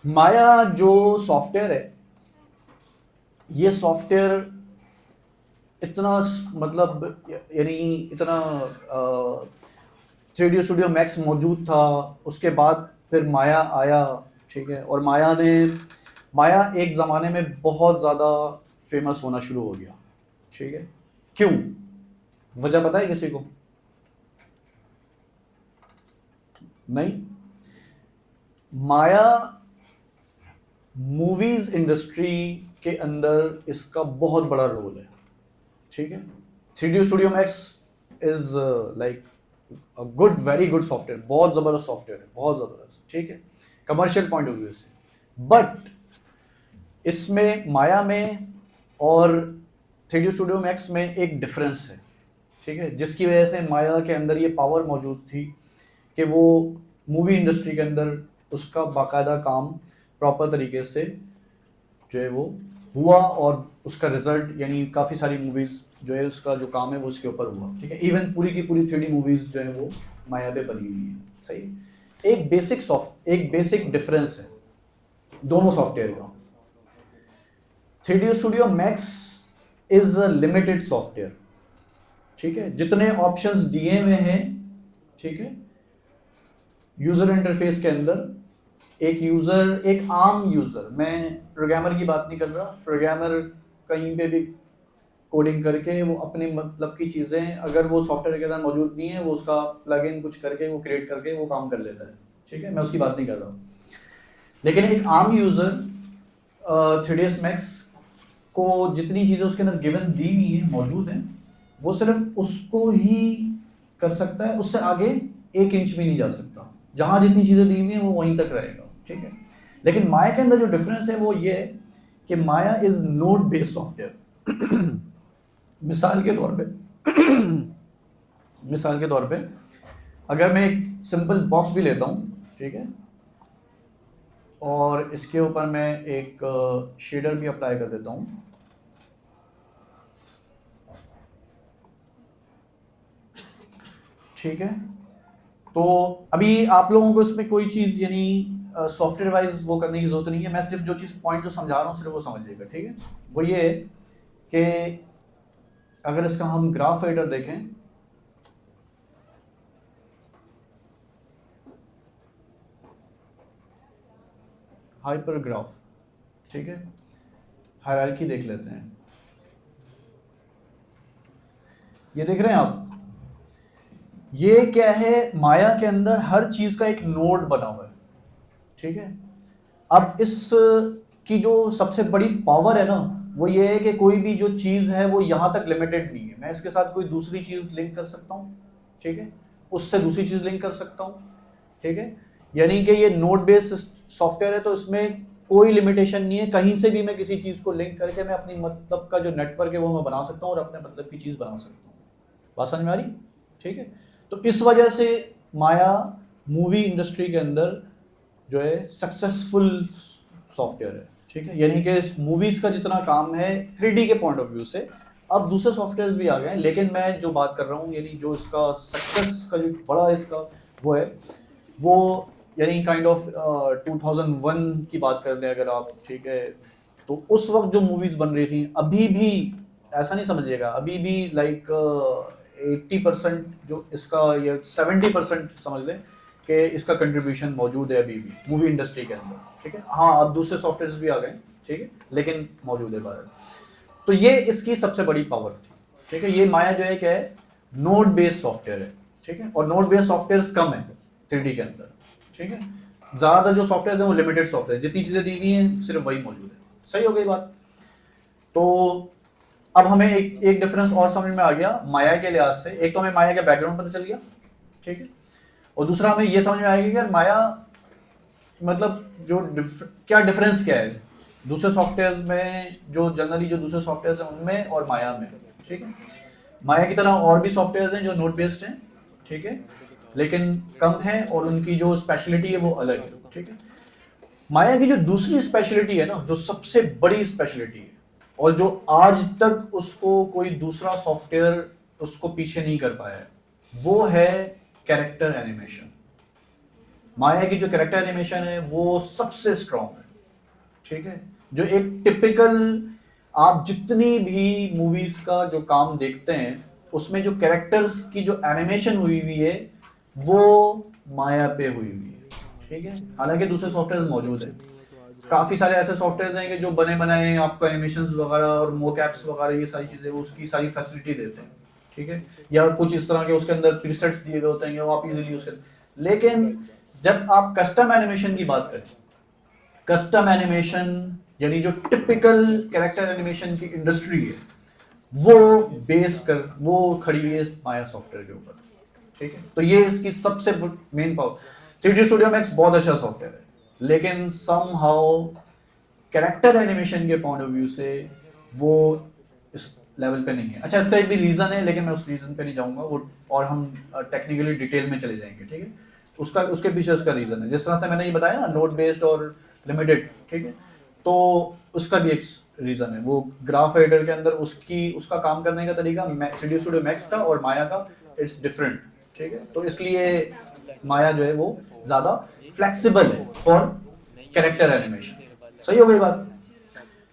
माया जो सॉफ्टवेयर है, ये सॉफ्टवेयर इतना मतलब यानी इतना 3D स्टूडियो मैक्स मौजूद था, उसके बाद फिर माया आया, ठीक है। और माया एक ज़माने में बहुत ज़्यादा फेमस होना शुरू हो गया, ठीक है। क्यों? वजह पता है किसी को? नहीं। माया मूवीज इंडस्ट्री के अंदर इसका बहुत बड़ा रोल है, ठीक है। 3D studio max is like a good, very good software, बहुत ज़बरदस्त सॉफ्टवेयर है, बहुत ज़बरदस्त, ठीक है, कमर्शियल पॉइंट ऑफ व्यू से। बट इसमें माया में और 3D स्टूडियो मैक्स में एक डिफरेंस है, ठीक है, जिसकी वजह से माया के अंदर ये पावर मौजूद थी कि वो मूवी इंडस्ट्री के अंदर उसका बाकायदा काम प्रॉपर तरीके से जो है वो हुआ, और उसका रिजल्ट यानी काफ़ी सारी मूवीज़ जो है उसका जो काम है वो उसके ऊपर हुआ, ठीक है। इवन पूरी की पूरी 3D मूवीज़ जो है वो माया पे बनी हुई है, सही। एक बेसिक डिफरेंस है दोनों सॉफ्टवेयर का। 3D studio max is a limited software, ठीक है। जितने ऑप्शंस दिए हुए हैं, ठीक है, यूजर इंटरफेस के अंदर एक आम यूजर, मैं प्रोग्रामर की बात नहीं कर रहा, प्रोग्रामर कहीं पे भी कोडिंग करके वो अपने मतलब की चीज़ें, अगर वो सॉफ्टवेयर के अंदर मौजूद नहीं है, वो उसका प्लगइन कुछ करके वो क्रिएट करके वो काम कर लेता है, ठीक है, मैं उसकी बात नहीं कर रहा। लेकिन एक आम यूजर 3ds मैक्स को जितनी चीज़ें उसके अंदर गिवन दी हुई है, मौजूद हैं, वो सिर्फ उसको ही कर सकता है, उससे आगे 1 इंच भी नहीं जा सकता। जहाँ जितनी चीज़ें दी हुई हैं वो वहीं तक रहेगा, ठीक है। लेकिन माया के अंदर जो डिफरेंस है वो ये है कि माया इज नोड बेस्ड सॉफ्टवेयर। मिसाल के तौर पे मिसाल के तौर पे अगर मैं एक सिंपल बॉक्स भी लेता हूँ, ठीक है, और इसके ऊपर मैं एक शेडर भी अप्लाई कर देता हूँ, ठीक है। तो अभी आप लोगों को इसमें कोई चीज़ यानी सॉफ्टवेयर वाइज वो करने की जरूरत नहीं है, मैं सिर्फ जो चीज़ पॉइंट जो समझा रहा हूँ सिर्फ वो समझिएगा, ठीक है। वो ये है कि अगर इसका हम ग्राफ एडिटर देखें, हाइपर ग्राफ, ठीक है, हायरार्की देख लेते हैं। ये देख रहे हैं आप, ये क्या है, माया के अंदर हर चीज का एक नोड बना हुआ है, ठीक है। अब इस की जो सबसे बड़ी पावर है ना, वो ये है कि कोई भी जो चीज है वो यहां तक लिमिटेड नहीं है, मैं इसके साथ कोई दूसरी चीज लिंक कर सकता हूं, ठीक है, उससे दूसरी चीज लिंक कर सकता हूं, ठीक है। यानी कि ये नोड बेस्ड सॉफ्टवेयर है, तो इसमें कोई लिमिटेशन नहीं है, कहीं से भी मैं किसी चीज को लिंक करके मैं अपनी मतलब का जो नेटवर्क है वो मैं बना सकता हूं और अपने मतलब की चीज बना सकता हूं। बात समझ में आ रही? ठीक है। तो इस वजह से माया मूवी इंडस्ट्री के अंदर जो है सक्सेसफुल सॉफ्टवेयर है, ठीक है। यानी कि मूवीज का जितना काम है 3D के पॉइंट ऑफ व्यू से, अब दूसरे सॉफ्टवेयर भी आ गए हैं, लेकिन मैं जो बात कर रहा हूँ यानी जो इसका सक्सेस का जो बड़ा इसका वो है, वो यानी काइंड ऑफ 2001 की बात कर लें अगर आप, ठीक है, तो उस वक्त जो मूवीज बन रही थी, अभी भी ऐसा नहीं समझिएगा, अभी भी लाइक 80% जो इसका, या 70% समझ लें कि इसका कंट्रीब्यूशन मौजूद है अभी भी मूवी इंडस्ट्री के अंदर, ठीक है। हाँ, अब दूसरे सॉफ्टवेयर भी आ गए, ठीक है, लेकिन मौजूद है भारत। तो ये इसकी सबसे बड़ी पावर थी, ठीक है। ये माया जो है क्या है, नोड बेस्ड सॉफ्टवेयर है, ठीक है, और नोड बेस्ड सॉफ्टवेयर कम है 3D के अंदर, ठीक है। ज्यादा जो सॉफ्टवेयर है वो लिमिटेड सॉफ्टवेयर, जितनी चीजें दी हुई हैं सिर्फ वही मौजूद है। सही हो गई बात। तो अब हमें एक डिफरेंस और समझ में आ गया माया के लिहाज से। एक तो हमें माया का बैकग्राउंड पता चल गया, ठीक है, और दूसरा हमें ये समझ में आएगा कि यार माया मतलब जो क्या डिफरेंस क्या है दूसरे सॉफ्टवेयर्स में, जो जनरली जो दूसरे सॉफ्टवेयर्स हैं उनमें और माया में, ठीक है। माया की तरह और भी सॉफ्टवेयर्स हैं जो नोड बेस्ड हैं, ठीक है, लेकिन कम है और उनकी जो स्पेशलिटी है वो अलग है, ठीक है। माया की जो दूसरी स्पेशलिटी है ना, जो सबसे बड़ी स्पेशलिटी है और जो आज तक उसको कोई दूसरा सॉफ्टवेयर उसको पीछे नहीं कर पाया है, वो है कैरेक्टर एनिमेशन, माया की जो कैरेक्टर एनिमेशन है वो सबसे स्ट्रॉन्ग है, ठीक है। जो एक टिपिकल, आप जितनी भी मूवीज का जो काम देखते हैं उसमें जो कैरेक्टर्स की जो एनिमेशन हुई हुई है वो माया पे हुई हुई है, ठीक है। हालांकि दूसरे सॉफ्टवेयर मौजूद है, काफी सारे ऐसे सॉफ्टवेयर हैं कि जो बने बनाए आपको एनिमेशंस वगैरह और मोक एप्स वगैरह ये सारी चीजें वो उसकी सारी फैसिलिटी देते हैं, ठीक है। या कुछ इस तरह के उसके अंदर प्रीसेट्स दिए गए होते हैं वो आप इजीली यूज करें। लेकिन जब आप कस्टम एनिमेशन की बात करें, कस्टम एनिमेशन यानी जो टिपिकल कैरेक्टर एनिमेशन की इंडस्ट्री है वो वो खड़ी हुई है माया सॉफ्टवेयर के ऊपर, ठीक है। तो ये इसकी सबसे main power. 3D studio max बहुत अच्छा सॉफ्टवेयर है लेकिन समहाउ कैरेक्टर एनिमेशन के पॉइंट ऑफ व्यू से वो इस लेवल पे नहीं है। अच्छा, इसका एक भी रीजन है लेकिन मैं उस रीजन पे नहीं जाऊंगा वो, और हम टेक्निकली डिटेल में चले जाएंगे, ठीक है। उसका उसके पीछे उसका रीजन है, जिस तरह से मैंने ये बताया ना नोड बेस्ड और लिमिटेड, ठीक है। तो उसका भी एक रीजन है, वो ग्राफ एडिटर के अंदर उसका काम करने का तरीका 3D स्टूडियो मैक्स का और माया का इट्स डिफरेंट, ठीक है। तो इसलिए माया जो है वो ज्यादा फ्लेक्सिबल है फॉर कैरेक्टर एनिमेशन। सही हो गई बात।